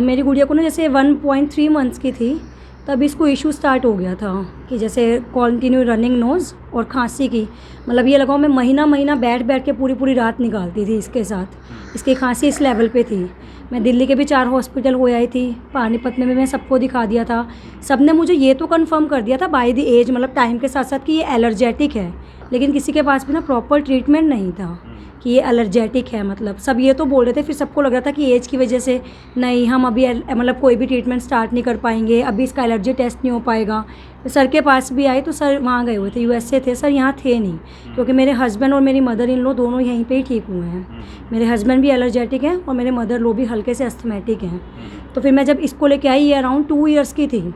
मेरी गुड़िया को ना जैसे 1.3 मंथ्स की थी तब इसको इशू स्टार्ट हो गया था कि जैसे कॉन्टिन्यू रनिंग नोज़ और खांसी की, मतलब ये लगाओ मैं महीना बैठ के पूरी रात निकालती थी इसके साथ। इसकी खांसी इस लेवल पे थी। मैं दिल्ली के भी 4 हॉस्पिटल हो आई थी, पानीपत में भी मैं सबको दिखा दिया था। सब ने मुझे ये तो कंफर्म कर दिया था बाय द एज, मतलब टाइम के साथ साथ कि ये एलर्जेटिक है, लेकिन किसी के पास भी ना प्रॉपर ट्रीटमेंट नहीं था कि ये एलर्जेटिक है। मतलब सब ये तो बोल रहे थे, फिर सबको लग रहा था कि एज की वजह से नहीं हम अभी मतलब कोई भी ट्रीटमेंट स्टार्ट नहीं कर पाएंगे, अभी इसका एलर्जी टेस्ट नहीं हो पाएगा। तो सर के पास भी आए तो सर वहाँ गए हुए थे, यूएसए थे सर, यहाँ थे नहीं, क्योंकि मेरे हस्बैंड और मेरी मदर इन लो दोनों यहीं पे ही ठीक हुए हैं। मेरे हस्बैंड भी एलर्जेटिक हैं और मेरे मदर लो भी हल्के से अस्थमैटिक हैं। तो फिर मैं जब इसको लेके आई, ये अराउंड 2 ईयर्स की थी,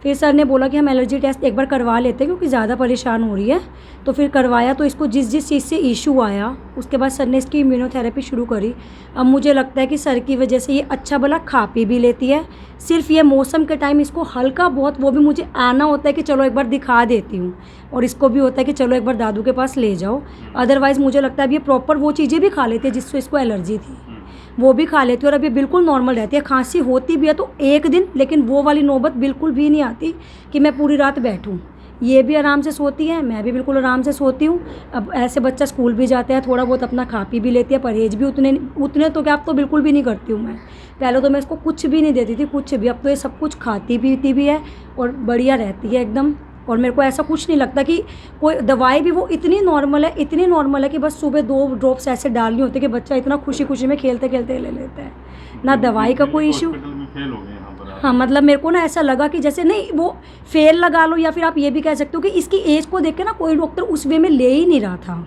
फिर सर ने बोला कि हम एलर्जी टेस्ट एक बार करवा लेते हैं क्योंकि ज़्यादा परेशान हो रही है। तो फिर करवाया, तो इसको जिस चीज़ से इशू आया उसके बाद सर ने इसकी इम्यूनोथेरेपी शुरू करी। अब मुझे लगता है कि सर की वजह से ये अच्छा भला खा पी भी लेती है। सिर्फ ये मौसम के टाइम इसको हल्का बहुत, वो भी मुझे आना होता है कि चलो एक बार दिखा देती हूँ, और इसको भी होता है कि चलो एक बार दादू के पास ले जाओ। अदरवाइज़ मुझे लगता है अब ये प्रॉपर वो चीज़ें भी खा लेती है जिससे इसको एलर्जी थी, वो भी खा लेती है और अभी बिल्कुल नॉर्मल रहती है। खांसी होती भी है तो एक दिन, लेकिन वो वाली नौबत बिल्कुल भी नहीं आती कि मैं पूरी रात बैठूं। ये भी आराम से सोती है, मैं भी बिल्कुल आराम से सोती हूँ। अब ऐसे बच्चा स्कूल भी जाता है, थोड़ा बहुत अपना खा पी भी लेती है, परहेज भी उतने तो क्या, अब तो बिल्कुल भी नहीं करती हूँ मैं। पहले तो मैं इसको कुछ भी नहीं देती थी, कुछ भी। अब तो ये सब कुछ खाती पीती भी है और बढ़िया रहती है एकदम। और मेरे को ऐसा कुछ नहीं लगता कि कोई दवाई भी वो इतनी नॉर्मल है कि बस सुबह 2 ड्रॉप्स ऐसे डालनी होती है कि बच्चा इतना खुशी में खेलते खेलते ले लेता है। ना दवाई का कोई इशू। हाँ, मतलब मेरे को ना ऐसा लगा कि जैसे नहीं वो फेल लगा लो, या फिर आप ये भी कह सकते हो कि इसकी एज को देख के ना कोई डॉक्टर उस वे में ले ही नहीं रहा था।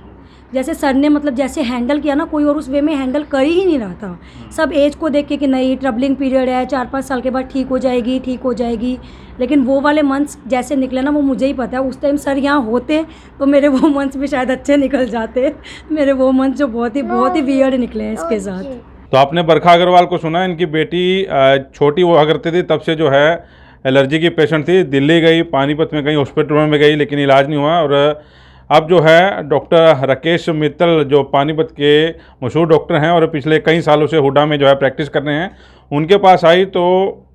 जैसे सर ने मतलब जैसे हैंडल किया ना, कोई और उस वे में हैंडल कर ही नहीं रहा था। सब एज को देख के कि नहीं ट्रबलिंग पीरियड है, 4-5 साल के बाद ठीक हो जाएगी। लेकिन वो वाले मंथ्स जैसे निकले ना, वो मुझे ही पता है। उस टाइम सर यहाँ होते तो मेरे वो मंथ्स भी शायद अच्छे निकल जाते। मेरे वो मंथ्स जो बहुत ही वियर्ड निकले हैं इसके साथ। तो आपने बरखा अग्रवाल को सुना, इनकी बेटी छोटी हुआ करती थी तब से जो है एलर्जी की पेशेंट थी। दिल्ली गई, पानीपत में गई, हॉस्पिटल में गई, लेकिन इलाज नहीं हुआ। और अब जो है डॉक्टर राकेश मित्तल जो पानीपत के मशहूर डॉक्टर हैं और पिछले कई सालों से हुडा में जो है प्रैक्टिस कर रहे हैं, उनके पास आई तो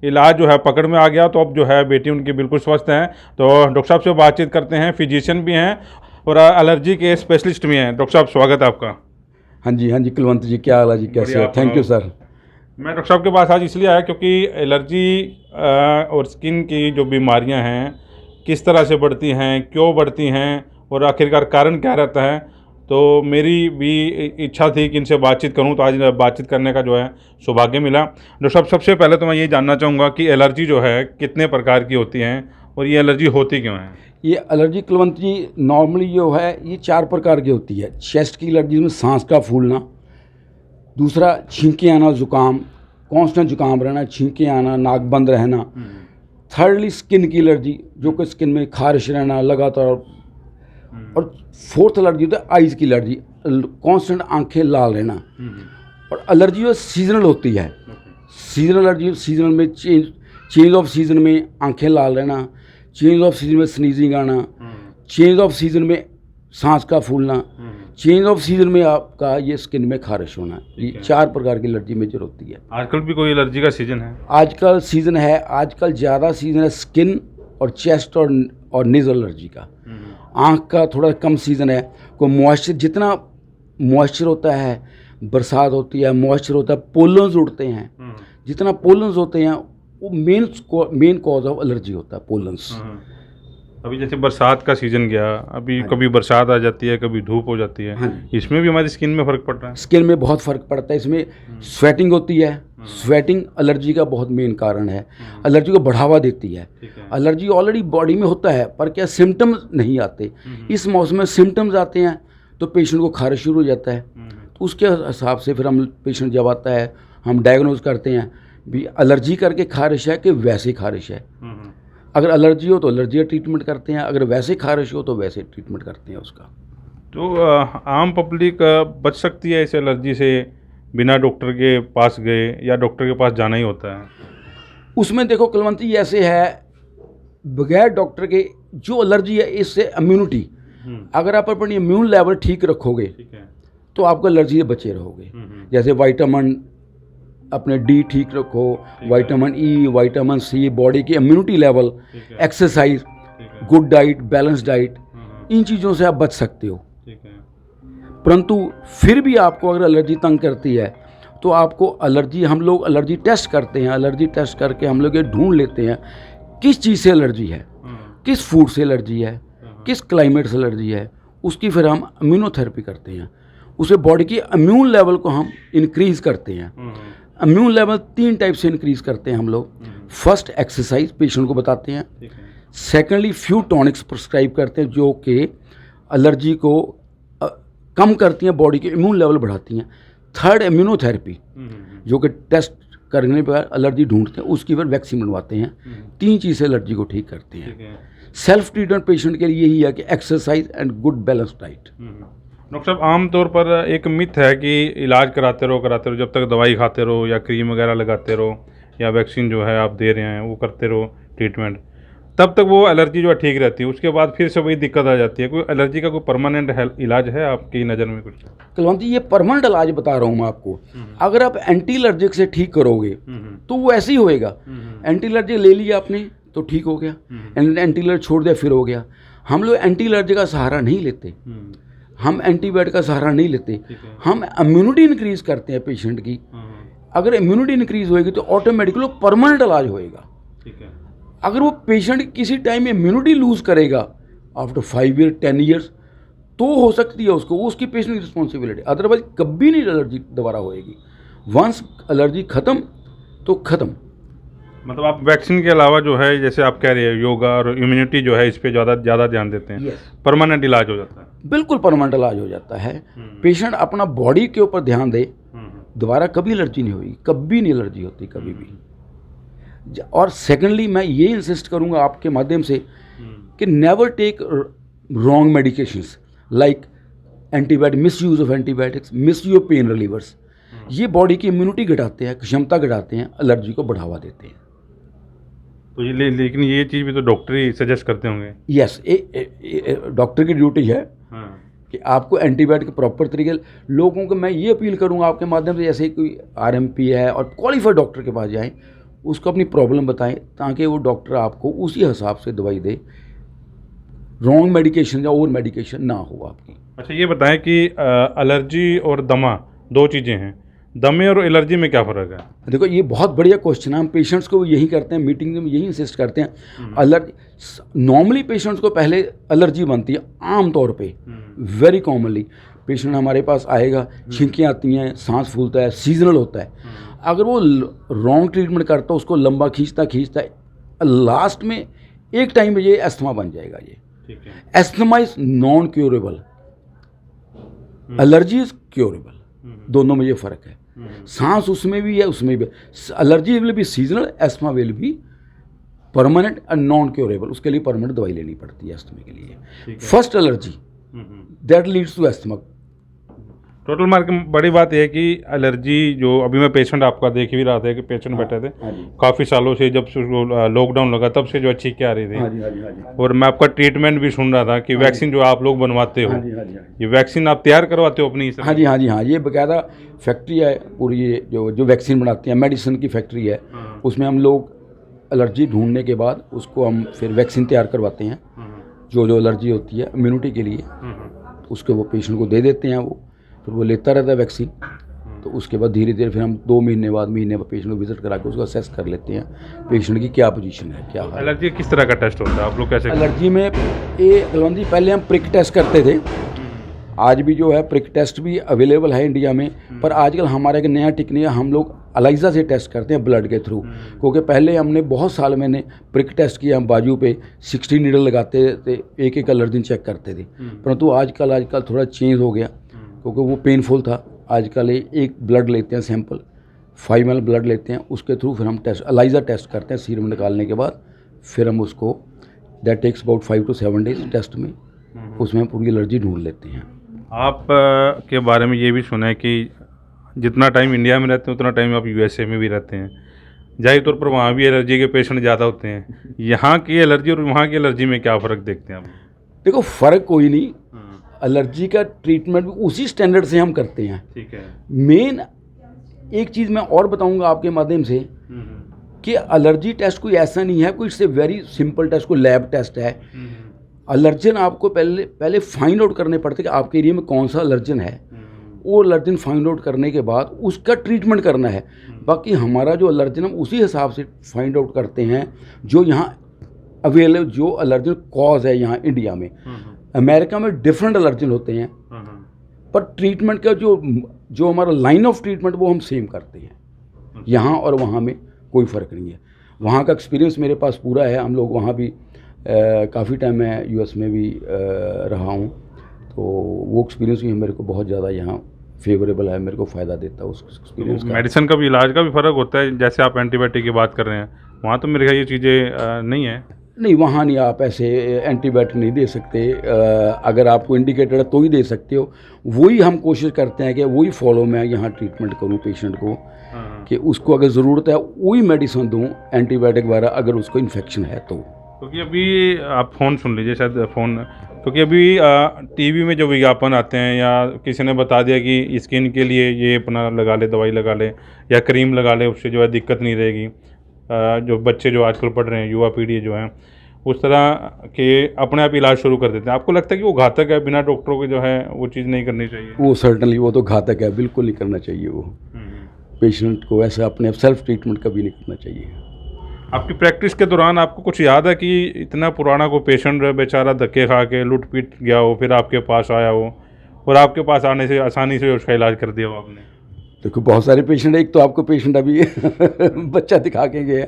इलाज जो है पकड़ में आ गया। तो अब जो है बेटी उनकी बिल्कुल स्वस्थ हैं। तो डॉक्टर साहब से बातचीत करते हैं। फिजिशियन भी हैं और एलर्जी के स्पेशलिस्ट भी हैं। डॉक्टर साहब स्वागत है आपका। हाँ जी कुलवंत जी, क्या हाल है जी, कैसे हो? Thank you sir. मैं डॉक्टर साहब के पास आज इसलिए आया क्योंकि एलर्जी और स्किन की जो बीमारियां हैं किस तरह से बढ़ती हैं, क्यों बढ़ती हैं और आखिरकार कारण क्या रहता है। तो मेरी भी इच्छा थी कि इनसे बातचीत करूं, तो आज बातचीत करने का जो है सौभाग्य मिला। डॉक्टर साहब, सबसे पहले तो मैं ये जानना चाहूँगा कि एलर्जी जो है कितने प्रकार की होती हैं और ये एलर्जी होती क्यों है? ये एलर्जी कुलवंत जी नॉर्मली जो है ये 4 प्रकार की होती है। चेस्ट की एलर्जी में सांस का फूलना, दूसरा छींके आना, जुकाम, कॉन्स्टेंट जुकाम रहना, छींके आना, नाक बंद रहना। थर्डली स्किन की एलर्जी, जो कि स्किन में खारिश रहना लगातार। और फोर्थ एलर्जी होता है आइज़ की एलर्जी, कॉन्स्टेंट आंखें लाल रहना। और एलर्जी जो सीजनल होती है, सीजनल एलर्जी, सीजनल में चेंज ऑफ सीजन में आंखें लाल रहना, चेंज ऑफ सीजन में स्नीजिंग आना, चेंज ऑफ सीजन में सांस का फूलना, चेंज ऑफ सीजन में आपका ये स्किन में खारिश होना। ये 4 प्रकार की एलर्जी मेजर होती है। आजकल भी कोई एलर्जी का सीजन है? आजकल सीजन है, आजकल ज़्यादा सीजन है स्किन और चेस्ट और नेज़ल एलर्जी का। आँख का थोड़ा कम सीज़न है। कोई मॉइस्चर, जितना मॉइस्चर होता है, बरसात होती है, मॉइस्चर होता है, पोलन्स उड़ते हैं, जितना पोलन्स होते हैं वो मेन कॉज ऑफ एलर्जी होता है, पोलन्स। अभी जैसे बरसात का सीज़न गया, अभी कभी बरसात आ जाती है, कभी धूप हो जाती है। इसमें भी हमारी स्किन में फ़र्क पड़ रहा है? स्किन में बहुत फ़र्क पड़ता है। इसमें स्वेटिंग होती है। स्वेटिंग एलर्जी का बहुत मेन कारण है, एलर्जी को बढ़ावा देती है। एलर्जी ऑलरेडी बॉडी में होता है पर क्या सिम्टम्स नहीं आते। इस मौसम में सिम्टम्स आते हैं तो पेशेंट को खारिश शुरू हो जाता है। तो उसके हिसाब से फिर हम पेशेंट जब आता है हम डायग्नोज करते हैं भी एलर्जी करके खारिश है कि वैसे खारिश है। अगर एलर्जी हो तो एलर्जी का ट्रीटमेंट करते हैं, अगर वैसे खारिश हो तो वैसे ट्रीटमेंट करते हैं उसका। तो आम पब्लिक बच सकती है इस एलर्जी से बिना डॉक्टर के पास गए, या डॉक्टर के पास जाना ही होता है? उसमें देखो कुलवंत जी, ऐसे है बगैर डॉक्टर के जो एलर्जी है इससे इम्यूनिटी, अगर आप अपनी इम्यून लेवल ठीक रखोगे तो आपको एलर्जी से बचे रहोगे। जैसे अपने डी ठीक रखो, vitamin E, vitamin C, body की immunity level, exercise, good diet, balance diet, इन चीज़ों से आप बच सकते हो। परंतु फिर भी आपको अगर एलर्जी तंग करती है तो आपको एलर्जी, हम लोग एलर्जी टेस्ट करते हैं, एलर्जी टेस्ट करके हम लोग ये ढूंढ लेते हैं किस चीज़ से एलर्जी है, किस फूड से एलर्जी है, किस क्लाइमेट से एलर्जी है, उसकी फिर हम इम्यूनोथेरेपी करते हैं, उसे बॉडी की इम्यून लेवल को हम इंक्रीज़ करते हैं। इम्यून लेवल 3 टाइप से इंक्रीज़ करते हैं हम लोग। फर्स्ट एक्सरसाइज पेशेंट को बताते हैं, सेकेंडली फ्यू टॉनिक्स प्रिस्क्राइब करते हैं जो कि एलर्जी को कम करती हैं, बॉडी के इम्यून लेवल बढ़ाती हैं। थर्ड इम्यूनोथेरेपी जो कि टेस्ट करने पर एलर्जी ढूंढते हैं, उसकी फिर वैक्सीन बनवाते हैं। 3 चीज़ से एलर्जी को ठीक करते हैं। सेल्फ ट्रीटमेंट पेशेंट के लिए यही है कि exercise and good balance diet. Doctor साहब, आमतौर पर एक मिथ है कि इलाज कराते रहो जब तक दवाई खाते रहो या क्रीम वगैरह लगाते रहो या वैक्सीन जो है आप दे रहे हैं वो करते रहो ट्रीटमेंट, तब तक वो एलर्जी जो है ठीक रहती है, उसके बाद फिर से वही दिक्कत आ जाती है। कोई एलर्जी का कोई परमानेंट इलाज है आपकी नज़र में कुछ? कुलवंत जी, ये परमानेंट इलाज बता रहा हूँ मैं आपको। अगर आप एंटी एलर्जिक से ठीक करोगे तो वो ऐसे ही होएगा। एंटी एलर्जी ले लिया आपने तो ठीक हो गया, एंटी एलर्जी छोड़ दिया फिर हो गया। हम लोग एंटी एलर्जी का सहारा नहीं लेते, हम एंटीबायोटिक का सहारा नहीं लेते, हम इम्यूनिटी इंक्रीज करते हैं पेशेंट की। अगर इम्यूनिटी इंक्रीज होएगी तो ऑटोमेटिकली परमानेंट इलाज होएगा। अगर वो पेशेंट किसी टाइम इम्यूनिटी लूज करेगा आफ्टर 5 ईयर 10 ईयर्स तो हो सकती है उसको, वो उसकी पेशेंट की रिस्पॉन्सिबिलिटी, अदरवाइज कभी नहीं एलर्जी दोबारा होएगी। वंस एलर्जी ख़त्म तो ख़त्म। मतलब आप वैक्सीन के अलावा जो है, जैसे आप कह रहे हैं, योगा और इम्यूनिटी जो है इस पे ज़्यादा ध्यान देते हैं, परमानेंट इलाज हो जाता है। बिल्कुल परमानेंट इलाज हो जाता है। पेशेंट अपना बॉडी के ऊपर ध्यान दे, दोबारा कभी एलर्जी नहीं होगी, कभी नहीं एलर्जी होती कभी भी। और सेकेंडली मैं ये इंसिस्ट करूँगा आपके माध्यम से कि never take wrong medications like antibiotic, misuse of antibiotics, misuse of pain relievers. ये बॉडी की इम्यूनिटी घटाते हैं, क्षमता घटाते हैं, एलर्जी को बढ़ावा देते हैं। तो ये लेकिन ये चीज़ भी तो डॉक्टर ही सजेस्ट करते होंगे। यस, डॉक्टर की ड्यूटी है कि आपको एंटीबायोटिक प्रॉपर तरीके। लोगों को मैं ये अपील करूँगा आपके माध्यम से, जैसे कोई आरएमपी है और क्वालिफाइड डॉक्टर के पास जाएं, उसको अपनी प्रॉब्लम बताएं ताकि वो डॉक्टर आपको उसी हिसाब से दवाई दे, रॉन्ग मेडिकेशन या ओवर मेडिकेशन ना हो आपकी। अच्छा, ये बताएं कि एलर्जी और दमा 2 चीज़ें हैं, दमे और एलर्जी में क्या फ़र्क है? देखो, ये बहुत बढ़िया क्वेश्चन है। हम पेशेंट्स को यही करते हैं, मीटिंग में यही इंसिस्ट करते हैं। एलर्जी नॉर्मली पेशेंट्स को पहले एलर्जी बनती है, आम तौर पे वेरी कॉमनली पेशेंट हमारे पास आएगा, छींकें आती हैं, सांस फूलता है, सीजनल होता है। अगर वो रॉन्ग ट्रीटमेंट करता है, उसको लंबा खींचता लास्ट में एक टाइम में ये अस्थमा बन जाएगा। ये asthma is non curable, allergy is curable. दोनों में ये फ़र्क है। सांस उसमें भी है, उसमें भी। Allergy will be seasonal, asthma will be permanent and non curable. उसके लिए परमानेंट दवाई लेनी पड़ती है अस्थमा के लिए। First allergy that leads to asthma. Total mark बड़ी बात यह है कि एलर्जी जो अभी मैं पेशेंट आपका देख भी रहा था कि पेशेंट बैठे थे काफ़ी सालों से, जब से लॉकडाउन लगा तब से जो अच्छी क्या आ रही थी। और मैं आपका ट्रीटमेंट भी सुन रहा था कि वैक्सीन जो आप लोग बनवाते हो, ये वैक्सीन आप तैयार करवाते हो अपनी? हाँ जी, ये बाकायदा फैक्ट्री है पूरी, ये जो वैक्सीन बनाती है, मेडिसिन की फैक्ट्री है। उसमें हम लोग एलर्जी ढूंढने के बाद उसको हम फिर वैक्सीन तैयार करवाते हैं। जो एलर्जी होती है इम्यूनिटी के लिए, उसको वो पेशेंट को दे देते हैं, वो फिर वो लेता रहता है वैक्सीन। तो उसके बाद धीरे धीरे फिर हम 2 महीने बाद पेशेंट को विजिट करा के उसको असेस कर लेते हैं, पेशेंट की क्या पोजीशन है, क्या है। एलर्जी किस तरह का टेस्ट होता है, आप लोग कैसे? एलर्जी में कुलवंत जी, पहले हम प्रिक टेस्ट करते थे। आज भी जो है प्रिक टेस्ट भी अवेलेबल है इंडिया में, पर आजकल हमारा एक नया टेक्निक है, हम लोग एलाइजा से टेस्ट करते हैं ब्लड के थ्रू। क्योंकि पहले हमने बहुत साल मैंने प्रिक टेस्ट किया, हम बाजू पे 60 नीडल लगाते थे, एक एलर्जी चेक करते थे। परंतु आजकल थोड़ा चेंज हो गया क्योंकि वो पेनफुल था। आजकल एक ब्लड लेते हैं, सैंपल 5 ml ब्लड लेते हैं, उसके थ्रू फिर हम टेस्ट एलाइजा टेस्ट करते हैं। सीरम निकालने के बाद फिर हम उसको, that takes about 5 to 7 days test में, उसमें पूरी एलर्जी ढूंढ लेते हैं। आप के बारे में ये भी सुना है कि जितना टाइम इंडिया में रहते हैं उतना टाइम आप यूएसए में भी रहते हैं, जाहिर तौर पर वहाँ भी एलर्जी के पेशेंट ज़्यादा होते हैं। यहाँ की एलर्जी और वहाँ की एलर्जी में क्या फ़र्क देखते हैं आप? देखो, फ़र्क कोई नहीं, एलर्जी का ट्रीटमेंट भी उसी स्टैंडर्ड से हम करते हैं। ठीक है। मेन एक चीज़ मैं और बताऊंगा आपके माध्यम से कि एलर्जी टेस्ट कोई ऐसा नहीं है, कोई इससे वेरी सिंपल टेस्ट, कोई लैब टेस्ट है। एलर्जन आपको पहले फाइंड आउट करने पड़ते कि आपके एरिया में कौन सा एलर्जन है। वो एलर्जन फाइंड आउट करने के बाद उसका ट्रीटमेंट करना है। बाकी हमारा जो एलर्जन हम उसी हिसाब से फाइंड आउट करते हैं जो यहाँ अवेलेबल, जो एलर्जन कॉज है यहाँ इंडिया में। अमेरिका में डिफरेंट एलर्जन होते हैं, पर ट्रीटमेंट का जो हमारा लाइन ऑफ ट्रीटमेंट वो हम सेम करते हैं। यहाँ और वहाँ में कोई फ़र्क नहीं है। वहाँ का एक्सपीरियंस मेरे पास पूरा है। हम लोग वहाँ भी काफ़ी टाइम मैं यूएस में भी रहा हूँ, तो वो एक्सपीरियंस भी मेरे को बहुत ज़्यादा यहाँ फेवरेबल है, मेरे को फ़ायदा देता है उस एक्सपीरियंस का। मेडिसिन का भी, इलाज का भी फ़र्क होता है। जैसे आप एंटीबायोटिक की बात कर रहे हैं, वहाँ तो मेरे ख्याल ये चीज़ें नहीं है। नहीं, वहाँ नहीं, आप ऐसे एंटीबायोटिक नहीं दे सकते। अगर आपको इंडिकेटेड है तो ही दे सकते हो। वही हम कोशिश करते हैं कि वही फॉलो मैं यहाँ ट्रीटमेंट करूँ पेशेंट को, कि उसको अगर ज़रूरत है वही मेडिसिन दूँ एंटीबायोटिक वगैरह, अगर उसको इन्फेक्शन है तो। क्योंकि अभी आप फ़ोन सुन लीजिए, शायद फ़ोन, क्योंकि अभी टीवी में जो विज्ञापन आते हैं या किसी ने बता दिया कि स्किन के लिए ये अपना लगा ले, दवाई लगा ले या क्रीम लगा ले, उससे जो है दिक्कत नहीं रहेगी। जो बच्चे जो आजकल पढ़ रहे हैं, युवा पीढ़ी जो है, उस तरह के अपने आप इलाज शुरू कर देते हैं। आपको लगता है कि वो घातक है? बिना डॉक्टरों के जो है वो चीज़ नहीं करनी चाहिए? वो सर्टनली, वो तो घातक है, बिल्कुल नहीं करना चाहिए। वो पेशेंट को ऐसा अपने सेल्फ ट्रीटमेंट कभी नहीं करना चाहिए। आपकी प्रैक्टिस के दौरान आपको कुछ याद है कि इतना पुराना को पेशेंट बेचारा धक्के खा के लूट पीट गया हो, फिर आपके पास आया हो और आपके पास आने से आसानी से उसका इलाज कर दिया हो आपने? देखो, बहुत सारे पेशेंट है। एक तो आपको पेशेंट अभी बच्चा दिखा के गया,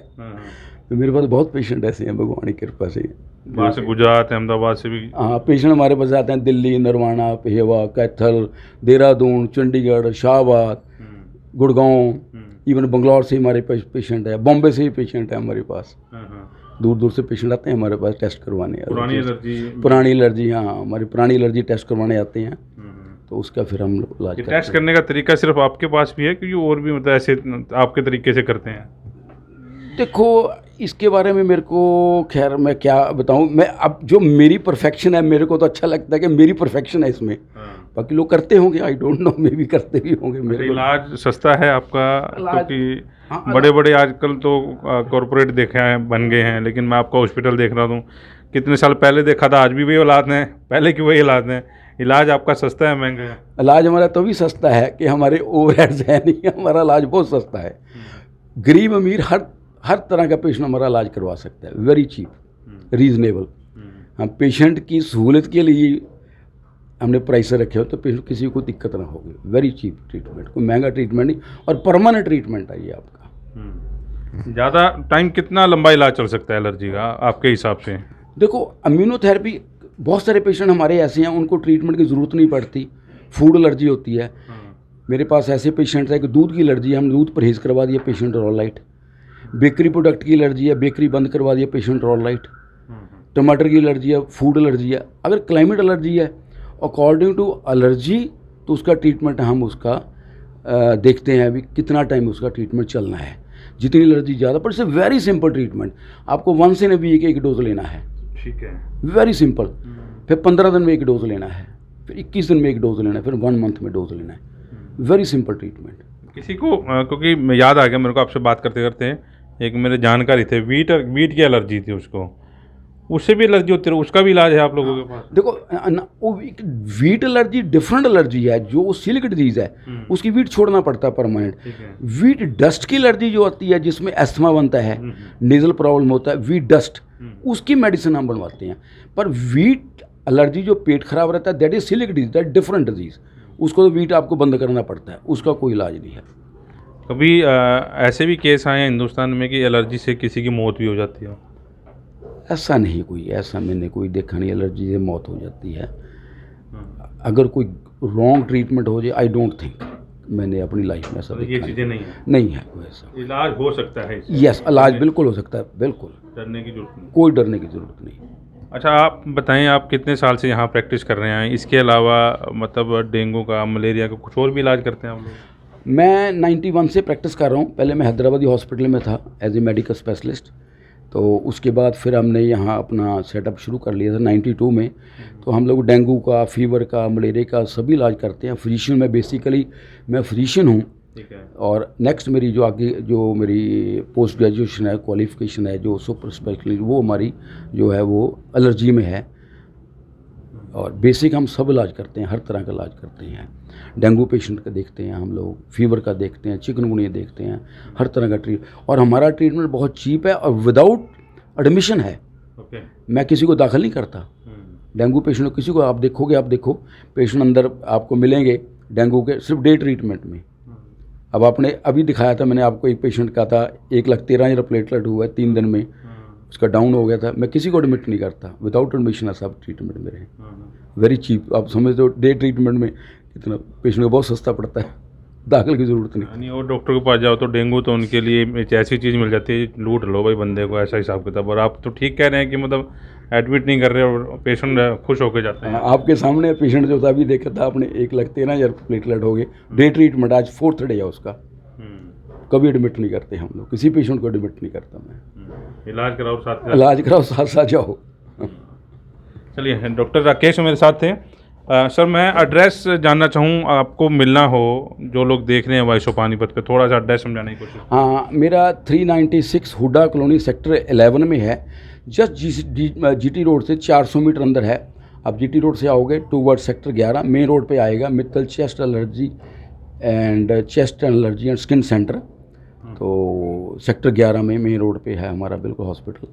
तो मेरे पास बहुत पेशेंट ऐसे हैं भगवान की कृपा से। वहाँ से गुजरात, अहमदाबाद से भी? हाँ, पेशेंट हमारे पास आते हैं दिल्ली, नरवाना, पेहवा, कैथल, देहरादून, चंडीगढ़, शाहबाद, गुड़गांव, इवन बंगलौर से हमारे पास पेशेंट है, बॉम्बे से ही पेशेंट है हमारे पास। दूर दूर से पेशेंट आते हैं हमारे पास टेस्ट करवाने। पुरानी एलर्जी, हाँ, हमारी पुरानी एलर्जी टेस्ट करवाने आते हैं, तो उसका फिर हम लोग इलाज करते हैं। टेस्ट करने का तरीका सिर्फ आपके पास भी है, क्योंकि और भी मतलब ऐसे आपके तरीके से करते हैं? देखो, इसके बारे में मेरे को खैर मैं क्या बताऊं। मैं अब जो मेरी परफेक्शन है, मेरे को तो अच्छा लगता है कि मेरी परफेक्शन है इसमें। बाकी लोग करते होंगे, आई डोंट नो, मे भी करते भी होंगे। मेरे इलाज सस्ता है आपका? क्योंकि बड़े बड़े आजकल तो कॉरपोरेट देखा है बन गए हैं, लेकिन मैं आपका हॉस्पिटल देख रहा हूँ, कितने साल पहले देखा था, आज भी वही हालात हैं, पहले की वही हालात हैं। इलाज आपका सस्ता है महंगा है? इलाज हमारा तो भी सस्ता है कि हमारे ओवरहेड्स है नहीं, हमारा इलाज बहुत सस्ता है। गरीब अमीर हर तरह का पेशेंट हमारा इलाज करवा सकता है, वेरी चीप, रीजनेबल। हम पेशेंट की सहूलत के लिए हमने प्राइस रखे हो, तो पेशेंट किसी को दिक्कत ना होगी। वेरी चीप ट्रीटमेंट, कोई महंगा ट्रीटमेंट नहीं, और परमानेंट ट्रीटमेंट है ये आपका। ज़्यादा टाइम कितना लंबा इलाज चल सकता है एलर्जी का आपके हिसाब से? देखो, इम्यूनोथेरेपी, बहुत सारे पेशेंट हमारे ऐसे हैं उनको ट्रीटमेंट की ज़रूरत नहीं पड़ती। फूड एलर्जी होती है, मेरे पास ऐसे पेशेंट है कि दूध की एलर्जी है, हम दूध परहेज़ करवा दिया, patient all right. Bakery product की एलर्जी है, बेकरी बंद करवा दिया, पेशेंट ऑल राइट। टमाटर की एलर्जी है, फूड एलर्जी है। अगर क्लाइमेट एलर्जी है, अकॉर्डिंग टू एलर्जी, तो उसका ट्रीटमेंट हम उसका देखते हैं अभी कितना टाइम उसका ट्रीटमेंट चलना है। जितनी एलर्जी ज़्यादा, पर इट्स वेरी सिंपल ट्रीटमेंट। आपको 1 इन अ वीक एक डोज लेना है, ठीक है, वेरी सिंपल। फिर 15 दिन में एक डोज लेना है, फिर 21 दिन में एक डोज लेना है, फिर 1 मंथ में डोज लेना है। Very simple treatment. किसी को क्योंकि मैं याद आ गया मेरे को आपसे बात करते करते, एक मेरे जानकारी थे, वीट की एलर्जी थी उसको, उससे भी एलर्जी होती है, उसका भी इलाज है आप लोगों के पास? देखो, वो वीट एलर्जी डिफरेंट एलर्जी है। जो सिल्क डिजीज़ है उसकी वीट छोड़ना पड़ता है परमानेंट। वीट डस्ट की एलर्जी जो होती है, जिसमें एस्थमा बनता है, नेजल प्रॉब्लम होता है, वीट डस्ट, उसकी मेडिसिन हम बनवाते हैं। पर वीट एलर्जी जो पेट खराब रहता है, that is silk disease, that different disease, उसको तो वीट आपको बंद करना पड़ता है, उसका कोई इलाज नहीं है। कभी ऐसे भी केस आए हैं हिंदुस्तान में कि एलर्जी से किसी की मौत भी हो जाती है? ऐसा नहीं, कोई ऐसा मैंने कोई देखा नहीं एलर्जी से मौत हो जाती है। अगर कोई रॉन्ग ट्रीटमेंट हो जाए, आई डोंट थिंक मैंने अपनी लाइफ में ऐसा देखा। ये चीज़ें नहीं है? नहीं है कोई ऐसा। इलाज हो सकता है? यस, इलाज बिल्कुल हो सकता है, बिल्कुल, डरने की जरूरत नहीं, कोई डरने की ज़रूरत नहीं। अच्छा, आप बताएं, आप कितने साल से यहाँ प्रैक्टिस कर रहे हैं? इसके अलावा मतलब डेंगू का, मलेरिया का कुछ और भी इलाज करते हैं आप लोग? मैं 91 से प्रैक्टिस कर रहा हूँ। पहले मैं हैदराबादी हॉस्पिटल में था एज ए मेडिकल स्पेशलिस्ट, तो उसके बाद फिर हमने यहाँ अपना सेटअप शुरू कर लिया था 92 में। तो हम लोग डेंगू का, फीवर का, मलेरिया का सभी इलाज करते हैं। फिजिशियन, मैं बेसिकली मैं फिजिशियन हूँ, ठीक है। और नेक्स्ट मेरी जो आगे जो मेरी पोस्ट ग्रेजुएशन है, क्वालिफिकेशन है, जो सुपर स्पेशलिस्ट, वो हमारी जो है वो एलर्जी में है। और बेसिक हम सब इलाज करते हैं, हर तरह का इलाज करते हैं। डेंगू पेशेंट का देखते हैं हम लोग, फीवर का देखते हैं, चिकनगुनिया देखते हैं, हर तरह का और हमारा ट्रीटमेंट बहुत चीप है और विदाउट एडमिशन है। ओके। मैं किसी को दाखिल नहीं करता। डेंगू पेशेंट को किसी को आप देखो पेशेंट अंदर आपको मिलेंगे डेंगू के सिर्फ डे ट्रीटमेंट में। अब आपने अभी दिखाया था, मैंने आपको एक पेशेंट का था 1,13,000 प्लेटलेट हुआ है 3 दिन में, उसका डाउन हो गया था। मैं किसी को एडमिट नहीं करता, विदाउट एडमिशन है सब ट्रीटमेंट मेरे, वेरी चीप। आप समझते हो डे ट्रीटमेंट में कितना पेशेंट को बहुत सस्ता पड़ता है, दाखिल की ज़रूरत नहीं। यानी और डॉक्टर के पास जाओ तो डेंगू तो उनके लिए एक ऐसी चीज़ मिल जाती है, लूट लो भाई बंदे को, ऐसा हिसाब किताब। और आप तो ठीक कह रहे हैं कि मतलब एडमिट नहीं कर रहे और पेशेंट खुश होकर जाते हैं। आपके सामने पेशेंट जो था अभी देखा था आपने, 1,13,000 प्लेटलेट हो गए, डे ट्रीटमेंट आज 4th डे है उसका। कभी एडमिट नहीं करते हम लोग, किसी पेशेंट को एडमिट नहीं करता मैं। इलाज कराओ साथ इलाज कराओ साथ साथ जाओ। चलिए, डॉक्टर राकेश मेरे साथ थे। सर मैं एड्रेस जानना चाहूँ, आपको मिलना हो, जो लोग देख रहे हैं वॉइस ऑफ पानीपत पे, थोड़ा सा एड्रेस समझाने की कोशिश। हाँ, मेरा 396 हुडा कॉलोनी सेक्टर 11 में है। जस्ट जीटी रोड से 400 मीटर अंदर है। आप जीटी रोड से आओगे टूवर्ड सेक्टर 11, मेन रोड पे आएगा Mittal chest allergy and skin centre. तो सेक्टर 11 में मेन रोड पे है हमारा बिल्कुल हॉस्पिटल।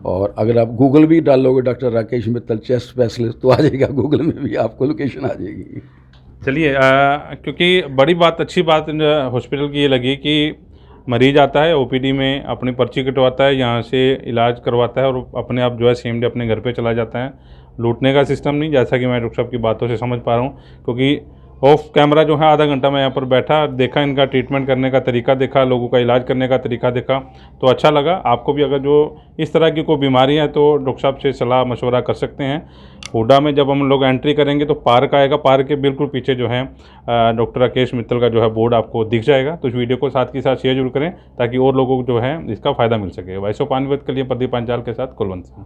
और अगर आप गूगल भी डालोगे doctor Rakesh Mittal chest specialist तो आ जाएगा, गूगल में भी आपको लोकेशन आ जाएगी। चलिए, क्योंकि बड़ी बात, अच्छी बात हॉस्पिटल की ये लगी कि मरीज आता है ओपीडी में, अपनी पर्ची कटवाता है, यहाँ से इलाज करवाता है और अपने आप जो है सेम डे अपने घर पे चला जाता है। लूटने का सिस्टम नहीं, जैसा कि मैं डॉक्टर साहब की बातों से समझ पा रहा हूँ। क्योंकि ऑफ कैमरा जो है आधा घंटा मैं यहाँ पर बैठा, देखा इनका ट्रीटमेंट करने का तरीका, देखा लोगों का इलाज करने का तरीका देखा, तो अच्छा लगा। आपको भी अगर जो इस तरह की कोई बीमारी है तो डॉक्टर साहब से सलाह मशवरा कर सकते हैं। हुडा में जब हम लोग एंट्री करेंगे तो पार्क आएगा, पार्क के बिल्कुल पीछे जो है डॉक्टर राकेश मित्तल का जो है बोर्ड आपको दिख जाएगा। तो इस वीडियो को साथ के साथ शेयर जरूर करें ताकि और लोगों को जो है इसका फ़ायदा मिल सके। वॉइस ऑफ पानीपत के लिए प्रदीप पांचाल के साथ कुलवंत सिंह।